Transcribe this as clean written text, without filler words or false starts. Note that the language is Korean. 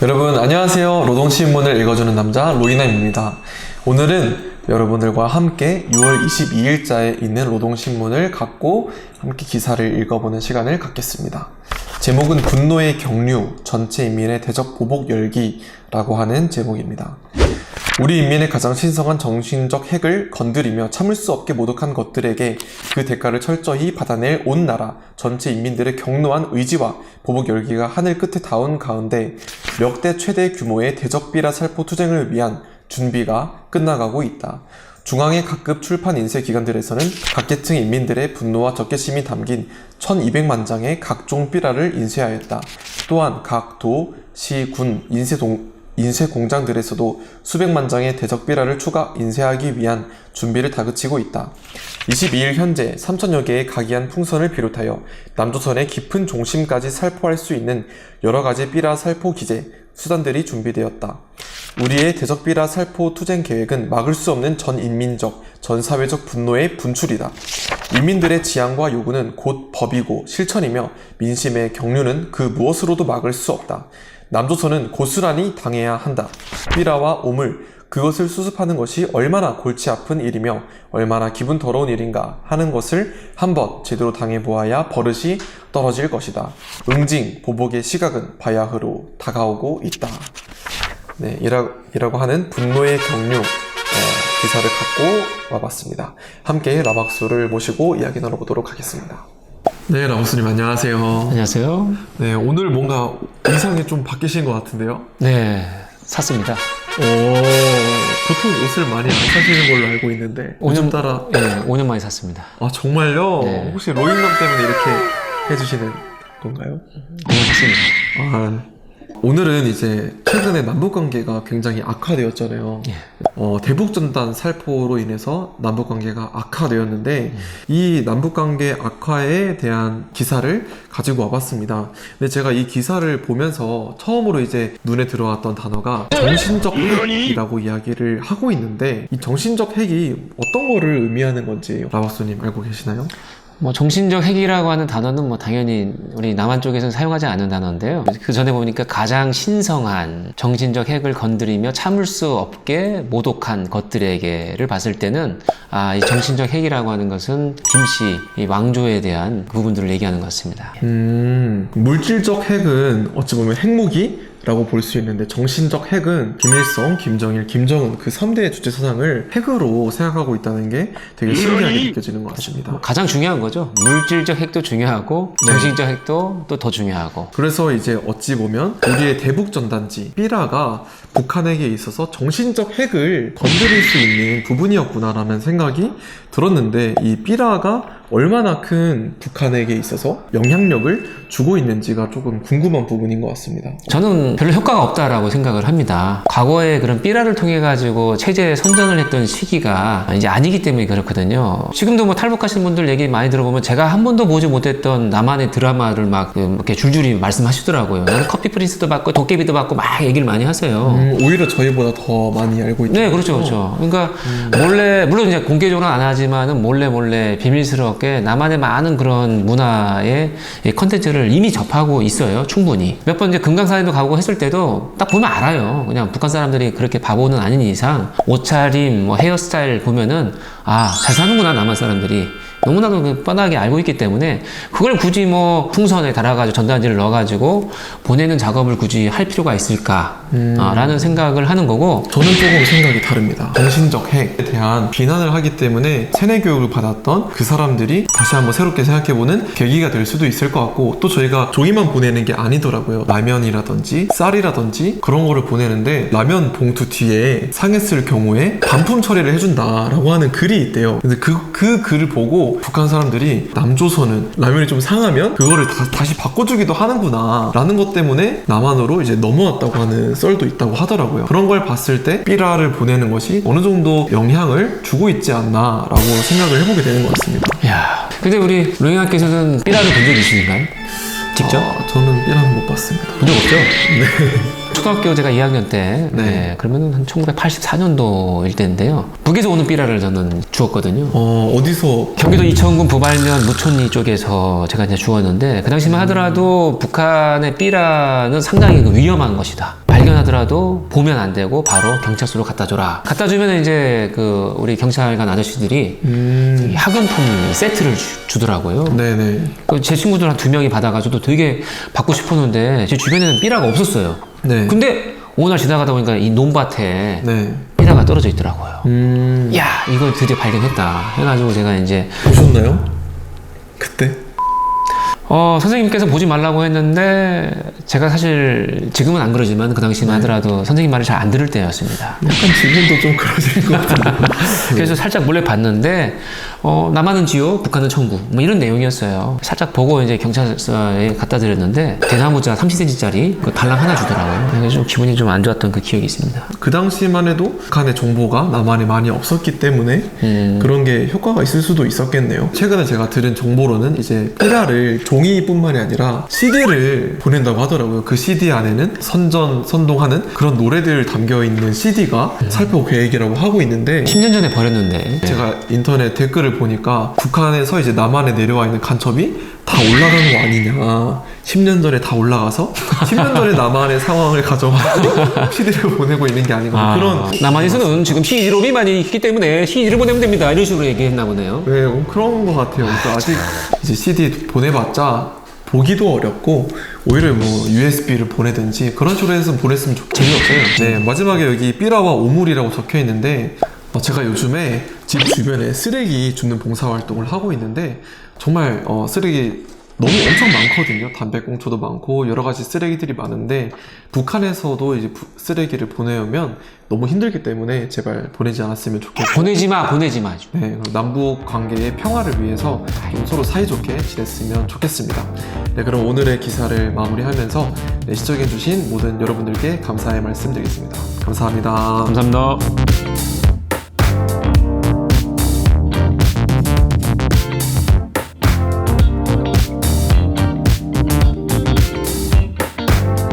여러분 안녕하세요. 노동신문을 읽어주는 남자 로이남입니다. 오늘은 여러분들과 함께 6월 22일자에 있는 노동신문을 갖고 함께 기사를 읽어보는 시간을 갖겠습니다. 제목은 분노의 경류, 전체 인민의 대적 보복 열기라고 하는 제목입니다. 우리 인민의 가장 신성한 정신적 핵을 건드리며 참을 수 없게 모독한 것들에게 그 대가를 철저히 받아낼 온 나라 전체 인민들의 격노한 의지와 보복 열기가 하늘 끝에 닿은 가운데 역대 최대 규모의 대적 비라 살포 투쟁을 위한 준비가 끝나가고 있다. 중앙의 각급 출판 인쇄 기관들에서는 각 계층 인민들의 분노와 적개심이 담긴 1200만 장의 각종 삐라를 인쇄하였다. 또한 각 도, 시, 군, 인쇄 공장들에서도 수백만 장의 대적 삐라를 추가 인쇄하기 위한 준비를 다그치고 있다. 22일 현재 3,000여 개의 각이한 풍선을 비롯하여 남조선의 깊은 종심까지 살포할 수 있는 여러가지 삐라 살포 기제, 수단들이 준비되었다. 우리의 대적 삐라 살포 투쟁 계획은 막을 수 없는 전인민적, 전사회적 분노의 분출이다. 인민들의 지향과 요구는 곧 법이고 실천이며 민심의 경류는 그 무엇으로도 막을 수 없다. 남조선은 고스란히 당해야 한다. 삐라와 오물, 그것을 수습하는 것이 얼마나 골치 아픈 일이며 얼마나 기분 더러운 일인가 하는 것을 한번 제대로 당해보아야 버릇이 떨어질 것이다. 응징, 보복의 시각은 바야흐로 다가오고 있다. 네, 이라고 하는 분노의 경류 기사를 갖고 와봤습니다. 함께 라박수를 모시고 이야기 나눠보도록 하겠습니다. 네, 라박수님 안녕하세요. 안녕하세요. 네, 오늘 뭔가 의상이 좀 바뀌신 것 같은데요? 네, 샀습니다. 보통 옷을 많이 안 사시는 걸로 알고 있는데 5년 따라 네, 5년 만에 샀습니다. 아 정말요? 네. 혹시 로잉남 때문에 이렇게 해주시는 건가요? 네, 샀습니다. 아, 오늘은 이제 최근에 남북관계가 굉장히 악화되었잖아요. 예. 대북전단 살포로 인해서 남북관계가 악화되었는데 이 남북관계 악화에 대한 기사를 가지고 와봤습니다. 근데 제가 이 기사를 보면서 처음으로 이제 눈에 들어왔던 단어가 정신적 핵이라고 이야기를 하고 있는데 이 정신적 핵이 어떤 거를 의미하는 건지 라박수님 알고 계시나요? 뭐 정신적 핵이라고 하는 단어는 뭐 당연히 우리 남한 쪽에서는 사용하지 않는 단어인데요. 그 전에 보니까 가장 신성한 정신적 핵을 건드리며 참을 수 없게 모독한 것들에게를 봤을 때는 이 정신적 핵이라고 하는 것은 김씨 이 왕조에 대한 부분들을 얘기하는 것 같습니다. 물질적 핵은 어찌 보면 핵무기? 라고 볼 수 있는데 정신적 핵은 김일성, 김정일, 김정은 그 3대의 주체 사상을 핵으로 생각하고 있다는 게 되게 신기하게 느껴지는 것 같습니다. 가장 중요한 거죠. 물질적 핵도 중요하고 정신적 핵도 또 더 중요하고. 그래서 이제 어찌 보면 우리의 대북전단지 삐라가 북한에게 있어서 정신적 핵을 건드릴 수 있는 부분이었구나라는 생각이 들었는데 이 삐라가 얼마나 큰 북한에게 있어서 영향력을 주고 있는지가 조금 궁금한 부분인 것 같습니다. 저는 별로 효과가 없다라고 생각을 합니다. 과거에 그런 삐라를 통해 가지고 체제 선전을 했던 시기가 이제 아니기 때문에 그렇거든요. 지금도 뭐 탈북하시는 분들 얘기 많이 들어보면 제가 한 번도 보지 못했던 남한의 드라마를 막 이렇게 줄줄이 말씀하시더라고요. 나는 커피 프린스도 받고 도깨비도 받고 막 얘기를 많이 하세요. 오히려 저희보다 더 많이 알고 있죠. 네, 그렇죠, 그렇죠. 그러니까 몰래, 물론 이제 공개적으로는 안 하지만은 몰래 비밀스럽게 남한의 많은 그런 문화의 컨텐츠를 이미 접하고 있어요. 충분히. 몇 번 이제 금강산에도 가고 했을 때도 딱 보면 알아요. 그냥 북한 사람들이 그렇게 바보는 아닌 이상 옷차림, 뭐 헤어스타일 보면은 잘 사는구나 남한 사람들이. 너무나도 뻔하게 알고 있기 때문에 그걸 굳이 뭐 풍선에 달아가지고 전단지를 넣어가지고 보내는 작업을 굳이 할 필요가 있을까 라는 생각을 하는 거고, 저는 조금 생각이 다릅니다. 정신적 핵에 대한 비난을 하기 때문에 세뇌 교육을 받았던 그 사람들이 다시 한번 새롭게 생각해보는 계기가 될 수도 있을 것 같고, 또 저희가 종이만 보내는 게 아니더라고요. 라면이라든지 쌀이라든지 그런 거를 보내는데 라면 봉투 뒤에 상했을 경우에 반품 처리를 해준다라고 하는 글이 있대요. 근데 그 글을 보고 북한 사람들이 남조선은 라면이 좀 상하면 그거를 다시 바꿔주기도 하는구나 라는 것 때문에 남한으로 이제 넘어왔다고 하는 썰도 있다고 하더라고요. 그런 걸 봤을 때 삐라를 보내는 것이 어느 정도 영향을 주고 있지 않나 라고 생각을 해보게 되는 것 같습니다. 근데 우리 로잉아께서는 삐라를 본 적 있으신가요? 직접? 저는 삐라는 못 봤습니다. 본 적 없죠? 초등학교 제가 2학년 때, 네. 그러면 한 1984년도일 때인데요. 북에서 오는 삐라를 저는 주웠거든요. 어디서? 경기도 이천군 부발면 무촌리 쪽에서 제가 이제 주웠는데, 그 당시만 하더라도 북한의 삐라는 상당히 위험한 것이다. 발견하더라도 보면 안 되고 바로 경찰서로 갖다 줘라. 갖다 주면 이제 우리 경찰관 아저씨들이 이 학용품 세트를 주더라고요. 네네. 제 친구들 한 2명이 받아가지고 되게 받고 싶었는데 제 주변에는 삐라가 없었어요. 네. 근데 어느 날 지나가다 보니까 이 논밭에 네. 삐라가 떨어져 있더라고요. 야, 이걸 드디어 발견했다 해가지고 제가 이제 보셨나요? 그때? 선생님께서 보지 말라고 했는데 제가 사실 지금은 안 그러지만 그 당시만 하더라도 선생님 말을 잘 안 들을 때였습니다. 약간 지금도 좀 그러실 것 같은데. 그래서 살짝 몰래 봤는데 남한은 지옥, 북한은 천국 뭐 이런 내용이었어요. 살짝 보고 이제 경찰서에 갖다 드렸는데 대나무자 30cm짜리 그 달랑 하나 주더라고요. 그래서 좀 기분이 좀 안 좋았던 그 기억이 있습니다. 그 당시만 해도 북한의 정보가 남한에 많이 없었기 때문에 그런 게 효과가 있을 수도 있었겠네요. 최근에 제가 들은 정보로는 이제 삐라를 종이뿐만이 아니라 CD를 보낸다고 하더라고요. 그 CD 안에는 선동하는 그런 노래들 담겨있는 CD가 살펴 계획이라고 하고 있는데 10년 전에 버렸는데 제가 인터넷 댓글을 보니까 북한에서 이제 남한에 내려와 있는 간첩이 다 올라간 거 아니냐. 10년 전에 다 올라가서 10년 전에 남한의 상황을 가져와서 CD를 보내고 있는 게 아닌가. 그런 남한에서는 지금 CD롬이 많이 있기 때문에 CD를 보내면 됩니다. 이런 식으로 얘기했나 보네요. 네, 그런 것 같아요. 그래서 아직 이제 CD 보내봤자 보기도 어렵고 오히려 뭐 USB를 보내든지 그런 식으로 해서 보냈으면 좋겠어요. 재미없어요. 네, 마지막에 여기 삐라와 오물이라고 적혀 있는데 제가 요즘에 집 주변에 쓰레기 줍는 봉사활동을 하고 있는데 정말 쓰레기 너무 엄청 많거든요. 담배꽁초도 많고 여러 가지 쓰레기들이 많은데 북한에서도 이제 쓰레기를 보내오면 너무 힘들기 때문에 제발 보내지 않았으면 좋겠고 보내지 마. 네, 남북 관계의 평화를 위해서 좀 서로 사이좋게 지냈으면 좋겠습니다. 네, 그럼 오늘의 기사를 마무리하면서 시청해주신 모든 여러분들께 감사의 말씀 드리겠습니다. 감사합니다. 감사합니다.